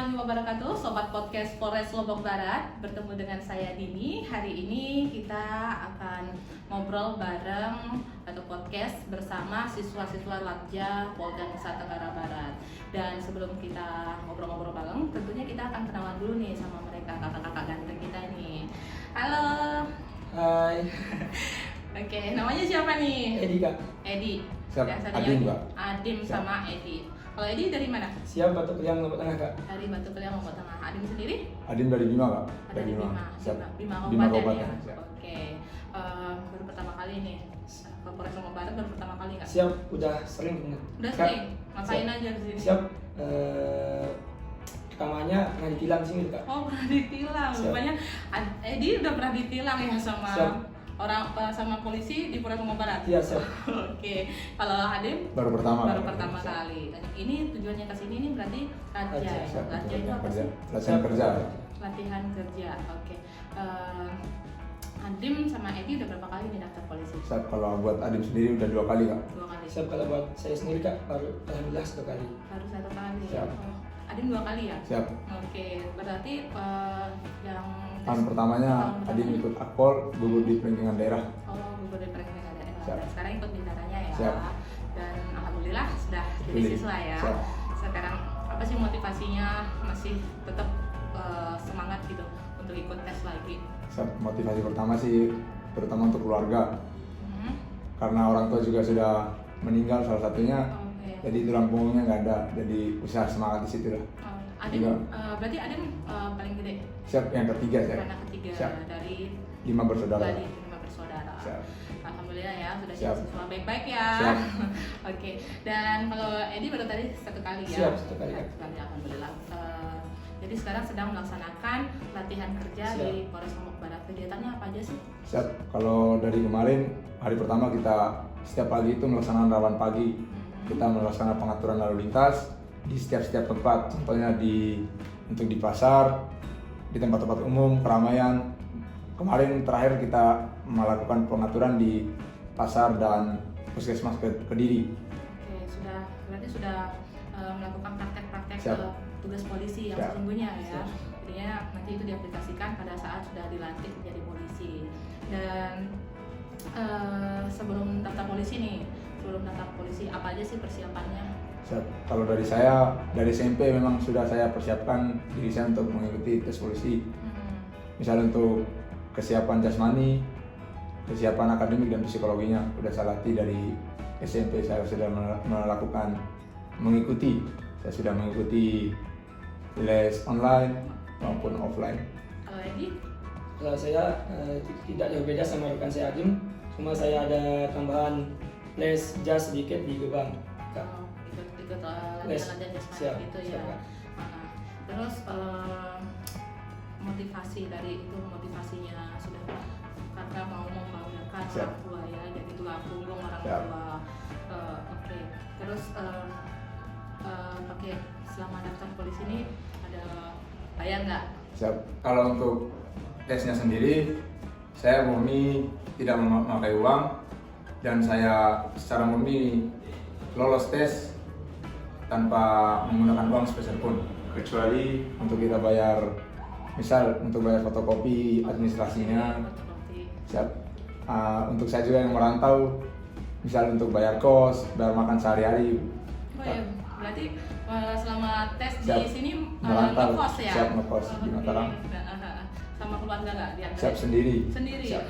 warahmatullahi wabarakatuh, Sobat Podcast Polres Lombok Barat. Bertemu dengan saya Dini. Hari ini kita akan ngobrol bareng atau podcast bersama siswa-siswa Latja Polda Nusa Tenggara Barat. Dan sebelum kita ngobrol-ngobrol bareng, tentunya kita akan kenalan dulu nih sama mereka, kakak-kakak ganteng kita nih. Halo. Hai. Oke, namanya siapa nih? Edi kak. Edi. Siap, Adim, Mbak. Adim Siap. sama Edi. Kalau Edi dari mana? Siap Batu Keliang Lombok Tengah kak. Dari Batu Keliang Lombok Tengah. Adim sendiri? Adim dari Bima kak. Dari Bima. Siap. Bima Bima Kabupaten ya. Kabupaten, siap. Oke. Baru pertama kali nih ke Polres Lombok Barat, baru pertama kali nggak? Siap, udah sering. Udah Kak, sering. Ngapain siap. aja di sini? Siap. Rekamannya pernah ditilang sini kak. Oh, pernah ditilang. Siap. Rupanya Edi udah pernah ditilang ya sama Siap. sama polisi di Polres Lombok Barat. Iya siap. Oke. Kalau Adim Baru pertama. baru Kak. pertama Siap. kali. Ini tujuannya ke sini nih berarti Latihan, latihan. Siap. Latihan itu apa Kerja. sih? Latihan kerja. Latihan kerja. Oke. Adim sama Edi udah berapa kali nih daftar polisi? Siap. Kalau buat Adim sendiri udah 2 kali kak. 2 kali. Siap kalau buat saya sendiri kak baru alhamdulillah 1 kali. Baru 1 kali. Siap. Oh, Adim 2 kali ya? Siap. Oke, berarti yang Tahun pertamanya Adim ikut akpol, gugur di peringkingan daerah. Oh, gugur di peringkat daerah. Siap. Dan sekarang ikut bintangnya ya. Siap. Dan alhamdulillah sudah jadi Pilih. siswa ya. Siap. Sekarang apa sih motivasinya masih tetap semangat gitu untuk ikut tes lagi? Siap. Motivasi pertama sih terutama untuk keluarga. Hmm. Karena orang tua juga sudah meninggal salah satunya. Oke. Jadi tulang punggungnya nggak ada. Jadi usaha semangat di situ lah. Oh, Adim, Iya. berarti Adim paling gede. Siap. Yang ketiga saya. Anak ketiga Siap. dari 5 bersaudara. dari 5 bersaudara. Siap. Alhamdulillah ya sudah Siap. jadi siswa baik-baik ya. Siap. Oke. Dan kalau Edi baru tadi 1 kali ya. Siap, 1 kali. 1 kali alhamdulillah. Jadi sekarang sedang melaksanakan latihan kerja Siap. di Polres Lombok Barat. Kegiatannya apa aja sih? Siap. Kalau dari kemarin hari pertama kita setiap pagi itu melaksanakan rawan pagi. Kita melaksanakan pengaturan lalu lintas di setiap tempat. Contohnya untuk di pasar, di tempat-tempat umum, keramaian. Kemarin terakhir kita melakukan pengaturan di pasar dan puskesmas Kediri. Oke, berarti sudah melakukan praktek-praktek Siap. tugas polisi yang Siap. sesungguhnya ya. Siap. Jadinya nanti itu diaplikasikan pada saat sudah dilantik menjadi polisi. Dan sebelum daftar polisi nih, apa aja sih persiapannya? Siap. Kalau dari saya, dari SMP memang sudah saya persiapkan diri saya untuk mengikuti tes polisi. Misalnya untuk kesiapan jasmani, kesiapan akademik dan psikologinya udah saya latih dari SMP. Saya sudah saya sudah mengikuti les online maupun offline. Kalau Edi? Kalau saya tidak jauh beda sama rekan saya Adim. Cuma saya ada tambahan les jas sedikit di Gebang kak. Ikut Les. latihan jasmani Siap, gitu ya. siap, Kak. Terus motivasinya sudah karena mau membanggakan Siap. orang tua ya, jadi tulang punggung orang Siap. tua. Oke. Terus pakai selama daftar polisi ini ada bayar nggak? Siap. Kalau untuk tesnya sendiri, saya murni tidak memakai uang dan saya secara murni lolos tes tanpa menggunakan uang sepeser pun, kecuali untuk kita bayar, misal untuk bayar fotokopi administrasinya. Fotokopi. Siap. Untuk saya juga yang merantau, misal untuk bayar kos, bayar makan sehari-hari. Oh ya, berarti selama tes Siap. di sini Merantau. ngekos ya? Siap, ngekos di Oke. Mataram. Sama keluarga nggak diantar? Siap sendiri. Sendiri. Siap.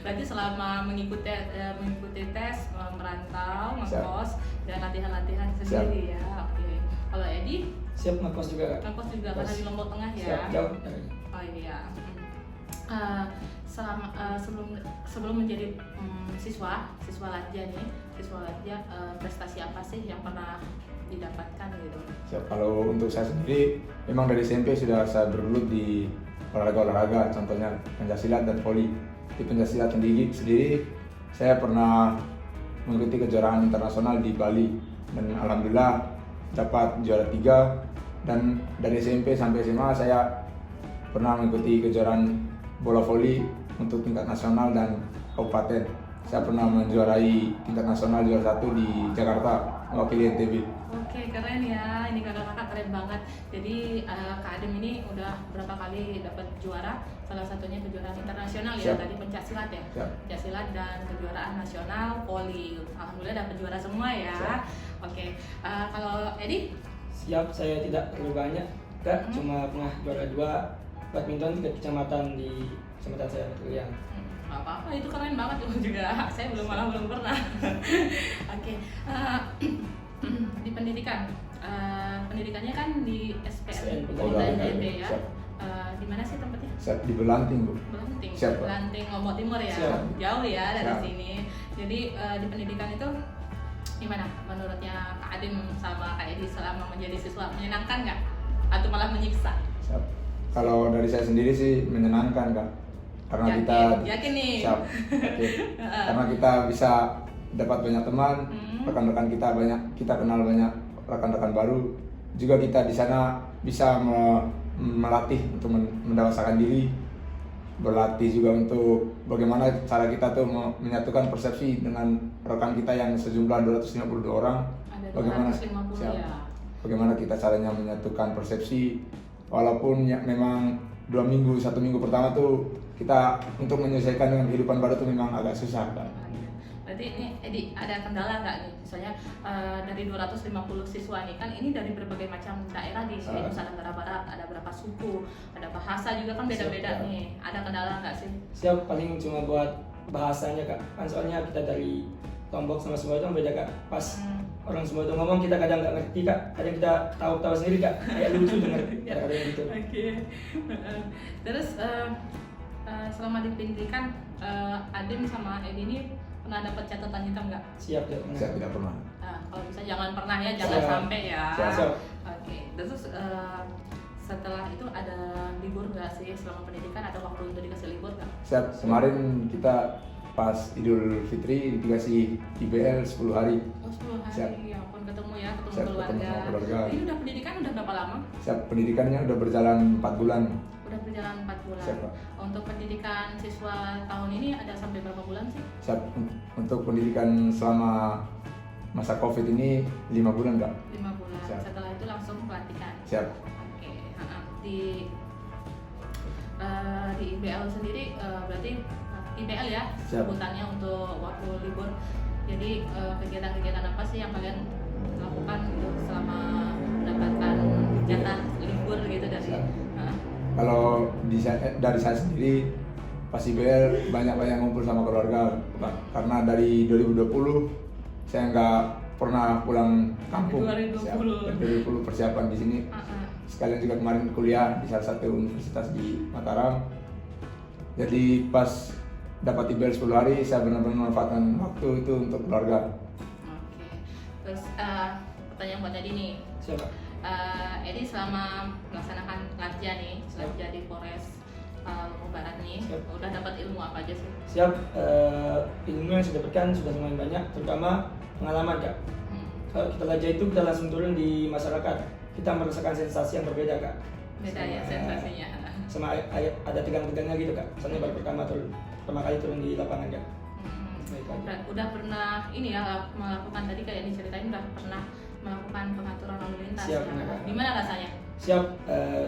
Berarti selama mengikuti tes, merantau, Siap. ngekos dan latihan-latihan sendiri ya. Oke. Kalau Edi, Siap ngekos juga kak. ngekos juga karena di Lombok Tengah ya. Siap jauh. Oh iya. Sebelum menjadi siswa Latja nih, prestasi apa sih yang pernah didapatkan gitu? Siap. Kalau untuk saya sendiri, memang dari SMP sudah saya bergelut di olahraga, contohnya pencaksilat dan voli. Di pencaksilat sendiri, saya pernah mengikuti kejuaraan internasional di Bali dan alhamdulillah dapat juara 3. Dan dari SMP sampai SMA saya pernah mengikuti kejuaraan bola voli untuk tingkat nasional dan kabupaten. Saya pernah menjuarai tingkat nasional juara 1 di Jakarta mewakili NTB. Oke, keren ya. Ini kakak-kakak keren banget. Jadi Kak Adem ini udah berapa kali dapat juara? Salah satunya kejuaraan internasional ya. Siap. Tadi pencaksilat ya. Siap. Pencaksilat dan kejuaraan nasional voli. Alhamdulillah dapat juara semua ya. Siap. Oke. Kalau Edi? Siap, saya tidak terlalu banyak Kak, cuma pernah juara 2 badminton tingkat kecamatan di kecamatan saya Betelian. Gak apa-apa, itu keren banget tuh juga. Saya belum pernah. Oke. Di pendidikan, pendidikannya kan di SPN Udah, NTB ya. siap. Di mana sih tempatnya? Siap di Belanting, Bu. Belanting. Siap, Pak. Belanting Lombok Timur ya. Siap. Jauh ya dari Siap. sini. Jadi di pendidikan itu gimana menurutnya Kak Adem sama Kak Edi selama menjadi siswa, menyenangkan nggak? Atau malah menyiksa? Siap. Kalau dari saya sendiri sih menyenangkan, Kak. Karena Yakin nih. Siap. Oke. Karena kita bisa dapat banyak teman, rekan-rekan kita banyak, kita kenal banyak rekan-rekan baru. Juga kita di sana bisa melatih untuk mendewasakan diri, berlatih juga untuk bagaimana cara kita tuh menyatukan persepsi dengan rekan kita yang sejumlah 252 orang. Ada Bagaimana 250 siap. ya. Bagaimana kita caranya menyatukan persepsi, walaupun ya memang 1 minggu pertama tuh kita untuk menyelesaikan dengan kehidupan baru tuh memang agak susah, Kak. Berarti ini Edi ada kendala nggak nih? Misalnya dari 250 siswa nih kan ini dari berbagai macam daerah di Nusa Tenggara Barat, ada berapa suku, ada bahasa juga kan beda-beda Siap, nih. Ada kendala nggak sih? Siap, paling cuma buat bahasanya Kak. Kan soalnya kita dari Lombok sama Sumbawa itu beda Kak. Pas orang Sumbawa itu ngomong kita kadang nggak ngerti Kak. Kadang kita tahu sendiri Kak. Kayak lucu denger kadang gitu. Oke. Terus selama di pendidikan Adem sama Edi ini pernah dapat catatan hitam nggak? Siap, siap. Saya tidak pernah. Nah, kalau bisa jangan pernah ya, jangan Siap. sampai ya. Siap. Oke. Terus setelah itu ada libur nggak sih selama pendidikan? Ada waktu untuk dikasih libur nggak? Siap. Kemarin kita pas Idul Fitri dikasih IBL 10 hari. Oh, 10 hari. Siap. Ya ampun, ketemu ya, ketemu Siap, keluarga. ketemu sama keluarga. Ini udah pendidikan udah berapa lama? Siap, pendidikannya udah berjalan 4 bulan. Udah berjalan 4 bulan. Siap, Pak. Untuk pendidikan siswa tahun ini ada sampai berapa bulan sih? Siap. Untuk pendidikan selama masa Covid ini 5 bulan, Kak. 5 bulan. Siap. Setelah itu langsung pelatihan. Siap. Oke. Di IBL sendiri berarti IBL ya Siap. sebutannya untuk waktu libur. Jadi kegiatan-kegiatan apa sih yang kalian lakukan gitu selama mendapatkan jatah libur gitu dari? Siap. Kalau dari saya sendiri pas IBL banyak ngumpul sama keluarga, Pak. Karena dari 2020 saya nggak pernah pulang kampung. 2020. Siap. Dari 2020 persiapan di sini. Sekalian juga kemarin kuliah di salah satu universitas di Mataram. Jadi pas dapat IBL 10 hari saya benar-benar memanfaatkan waktu itu untuk keluarga. Oke. Terus pertanyaan buat Edi nih. Siap, Kak. Edi selama melaksanakan Latja nih, Latja di Polres Lombok Barat nih, Siap. udah dapat ilmu apa aja sih? Siap, ilmu yang saya dapatkan sudah lumayan banyak, terutama pengalaman Kak. Kalau kita lajah itu kita langsung turun di masyarakat, kita merasakan sensasi yang berbeda Kak. Beda ya sensasinya. Sama ada tegang-tegangnya gitu Kak. Soalnya baru pertama kali turun di lapangan Kak. Baik aja. Udah pernah ini ya melakukan tadi kayak diceritain udah pernah melakukan pengaturan lalu lintas. Siap, ya. Kak. Gimana rasanya? Siap,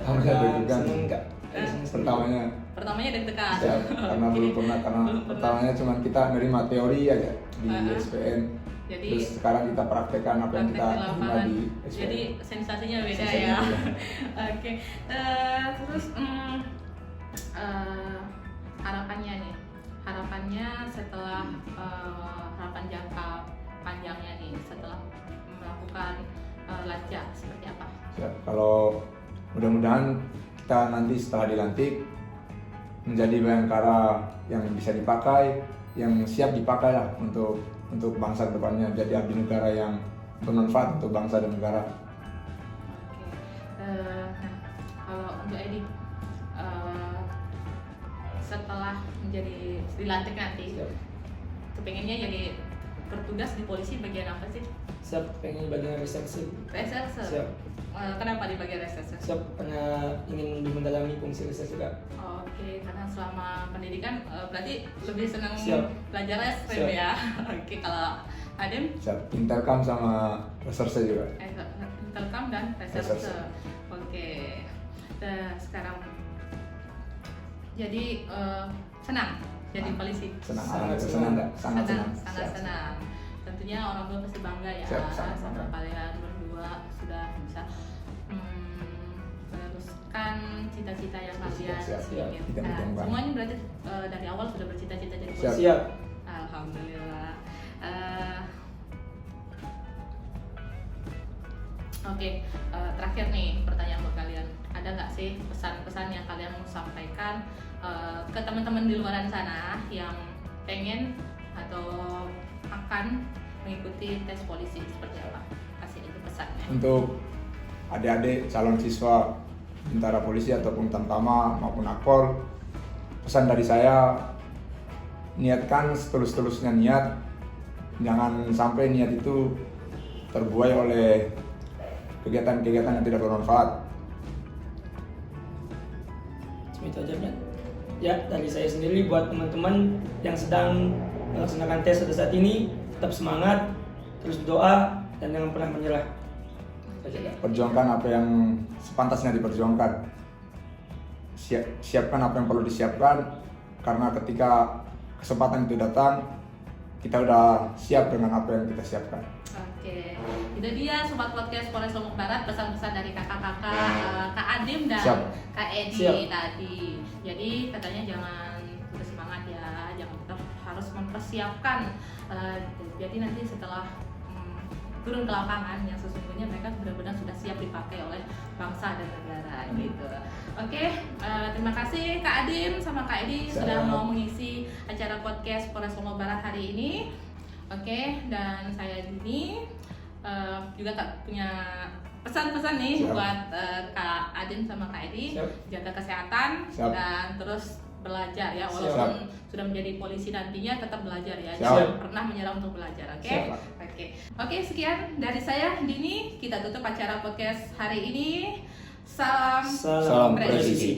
Alhamdulillah, deg-degan. seneng Kak. Seneng sendiri. Pertamanya deg-degan. Siap. Karena belum pernah, karena pertamanya cuma kita nerima teori aja di SPN. Jadi Terus sekarang kita praktekkan apa yang praktek kita di terima lapangan. di SPN. Jadi sensasinya beda Sensasinya ya. beda. Oke. Terus harapannya nih, harapannya setelah harapan jangka panjangnya nih setelah melakukan Latja seperti apa? Siap. Kalau mudah-mudahan kita nanti setelah dilantik menjadi Bayangkara yang bisa dipakai, yang siap dipakai lah untuk bangsa depannya, jadi abdi negara yang bermanfaat untuk bangsa dan negara. Oke. Nah, kalau untuk Edi setelah menjadi dilantik nanti, Siap. kepengennya jadi bertugas di polisi bagian apa sih? Siap pengen bagian reserse. Reserse. Siap. Kenapa di bagian reserse? Siap karena ingin lebih mendalami fungsi reserse juga. Oke, karena selama pendidikan berarti lebih senang Siap. belajar reskrim Siap. ya. Oke, kalau Adem Siap. Intercam sama reserse juga. Telkom dan reserse. Reserse. Oke. Nah, sekarang jadi senang jadi polisi. Senang, Sangat senang, senang. sangat senang. Sangat Siap. senang. Tentunya orang tua pasti bangga ya Siap, sangat sama bangga. kalian berdua sudah bisa meneruskan cita-cita yang kalian Siap, siap. inginkan. Bidang-bidang Semuanya berarti dari awal sudah bercita-cita jadi Siap. polisi. Siap. Alhamdulillah. Oke, terakhir nih pertanyaan buat kalian. Ada nggak sih pesan-pesan yang kalian mau sampaikan ke teman-teman di luar sana yang pengen atau akan mengikuti tes polisi seperti apa? Kasih itu pesannya. Untuk adik-adik calon siswa bintara polisi ataupun tamtama maupun akpol, pesan dari saya, niatkan setulus-tulusnya niat, jangan sampai niat itu terbuai oleh kegiatan-kegiatan yang tidak bermanfaat. Itu aja kan. Ya, dari saya sendiri buat teman-teman yang sedang melaksanakan tes pada saat ini, tetap semangat, terus berdoa, dan jangan pernah menyerah. Itu aja, Kak. Perjuangkan apa yang sepantasnya diperjuangkan. Siapkan apa yang perlu disiapkan, karena ketika kesempatan itu datang, kita udah siap dengan apa yang kita siapkan. Oke, itu dia Sobat Podcast Polres Lombok Barat, pesan-pesan dari kakak-kakak, Kak Adem dan Siap. Kak Edi Siap. tadi. Jadi katanya jangan putus semangat ya, jangan tetap harus mempersiapkan. Jadi nanti setelah turun ke lapangan yang sesungguhnya mereka benar-benar sudah siap dipakai oleh bangsa dan negara gitu. Oke, terima kasih Kak Adem sama Kak Edi Siap. sudah mau mengisi acara podcast Polres Lombok Barat hari ini. Oke, dan saya Dini juga punya pesan-pesan nih Siap. buat Kak Adem sama Kak Edi. Siap. Jaga kesehatan Siap. dan terus belajar ya, walaupun sudah menjadi polisi nantinya tetap belajar ya. Siap. Jangan pernah menyerah untuk belajar, oke? Siap. Oke, sekian dari saya Dini. Kita tutup acara podcast hari ini. Salam Salam presisi. presisi.